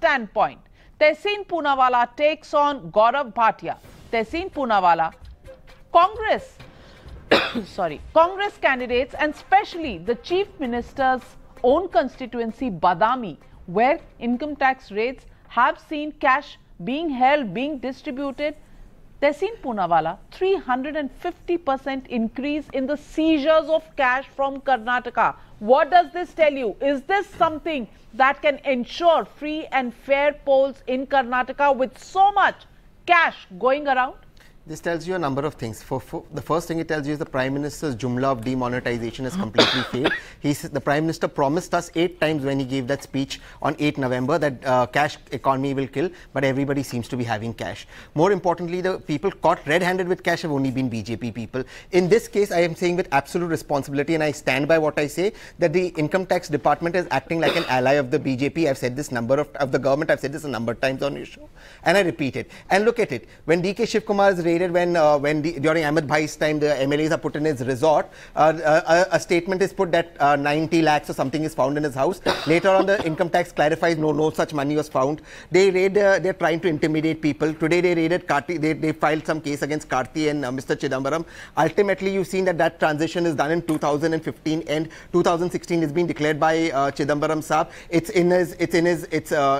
standpoint. Tehseen Poonawalla takes on Gaurav Bhatia. Tehseen Poonawalla, Congress, Congress candidates and especially the Chief Minister's own constituency, Badami, where income tax rates have seen cash being held, being distributed. Tehseen Poonawalla, 350% increase in the seizures of cash from Karnataka. What does this tell you? Is this something that can ensure free and fair polls in Karnataka with so much cash going around? This tells you a number of things. The first thing it tells you is the Prime Minister's Jumla of demonetization has completely failed. The Prime Minister promised us 8 times when he gave that speech on 8 November that cash economy will kill, but everybody seems to be having cash. More importantly, the people caught red-handed with cash have only been BJP people. In this case, I am saying with absolute responsibility, and I stand by what I say, that the Income Tax Department is acting like an ally of the BJP. I've said this of the government, I've said this a number of times on your show, and I repeat it. And look at it. When DK Shivkumar is raided, during Ahmed Bhai's time, the MLAs are put in his resort, a statement is put that 90 lakhs or something is found in his house. Later on, the income tax clarifies no such money was found. They're trying to intimidate people. Today they raided Karti, they filed some case against Karti and Mr. Chidambaram. Ultimately, you've seen that transition is done in 2015 and 2016 is being declared by Chidambaram Saab.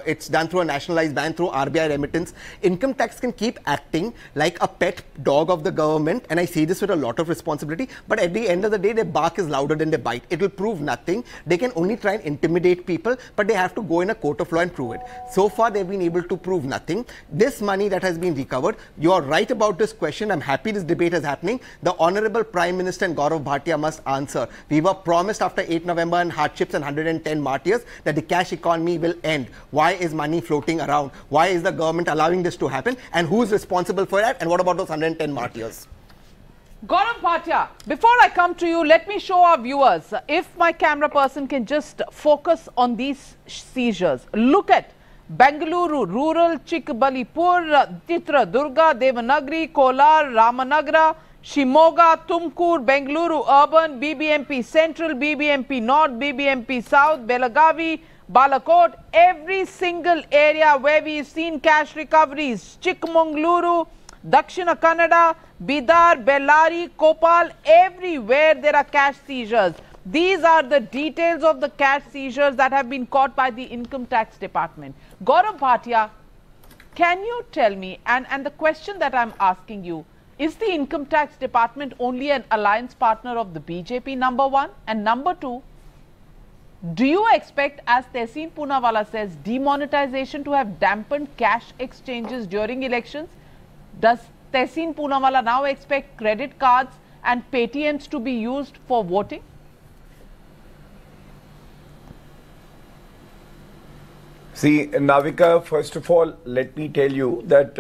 It's done through a nationalized ban through RBI remittance. Income tax can keep acting like a pet dog of the government, and I say this with a lot of responsibility, but at the end of the day, their bark is louder than their bite. It will prove nothing. They can only try and intimidate people, but they have to go in a court of law and prove it. So far, they've been able to prove nothing. This money that has been recovered, you are right about this question. I'm happy this debate is happening. The Honorable Prime Minister and Gaurav Bhatia must answer. We were promised after 8 November and hardships and 110 martyrs that the cash economy will end. Why is money floating around? Why is the government allowing this to happen? And who is responsible for that? And what about those 110 martyrs? Gaurav Bhatia, before I come to you, let me show our viewers, if my camera person can just focus on these seizures. Look at Bengaluru, rural, Chikbalipur, Chitradurga, Devanagari, Kolar, Ramanagara, Shimoga, Tumkur, Bengaluru, Urban, BBMP Central, BBMP North, BBMP South, Belagavi, Balakot, every single area where we've seen cash recoveries, Chikmagaluru, Dakshina Kannada, Bidar, Bellary, Kopal, everywhere there are cash seizures. These are the details of the cash seizures that have been caught by the Income Tax Department. Gaurav Bhatia, can you tell me, and the question that I'm asking you, is the Income Tax Department only an alliance partner of the BJP, number one? And number two, do you expect, as Tehseen Poonawalla says, demonetization to have dampened cash exchanges during elections? Does Tehseen Poonawalla now expect credit cards and Paytms to be used for voting? See, Navika, first of all, let me tell you that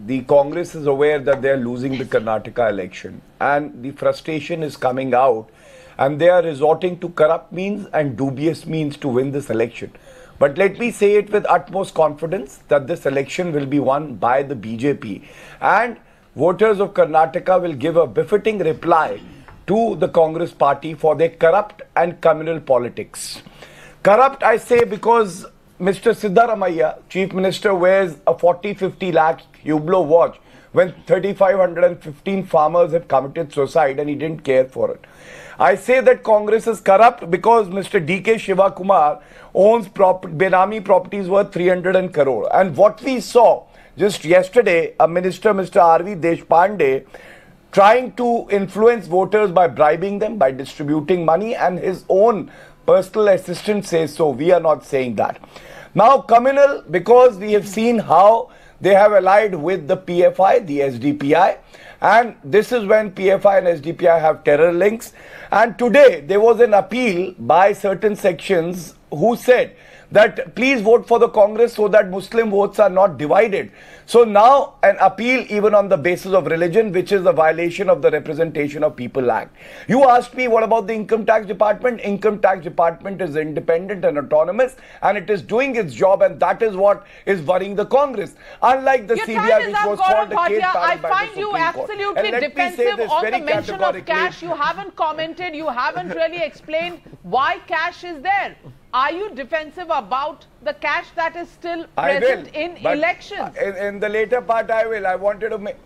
the Congress is aware that they are losing the Karnataka election and the frustration is coming out, and they are resorting to corrupt means and dubious means to win this election. But let me say it with utmost confidence that this election will be won by the BJP, and voters of Karnataka will give a befitting reply to the Congress party for their corrupt and communal politics. Corrupt, I say, because Mr. Siddaramaiah, Chief Minister, wears a 40-50 lakh Hublot watch when 3,515 farmers have committed suicide and he didn't care for it. I say that Congress is corrupt because Mr. DK Shivakumar owns Benami properties worth 300 crore. And what we saw just yesterday, a minister, Mr. R.V. Deshpande, trying to influence voters by bribing them, by distributing money, and his own personal assistant says so. We are not saying that. Now, communal, because we have seen how they have allied with the PFI, the SDPI, and this is when PFI and SDPI have terror links. And today, there was an appeal by certain sections who said that please vote for the Congress so that Muslim votes are not divided. So now an appeal even on the basis of religion, which is a violation of the Representation of People Act. You asked me what about the Income Tax Department? Income Tax Department is independent and autonomous, and it is doing its job, and that is what is worrying the Congress. Unlike the CBI, which was called a case I find you absolutely defensive on the mention of cash. You haven't commented, you haven't really explained why cash is there. are you defensive about the cash that is still I present will, in but elections? In the later part, I will. I wanted to make.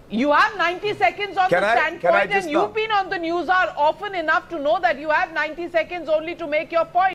You have 90 seconds on Can the I standpoint, just and you've been on the news hour often enough to know that you have 90 seconds only to make your point.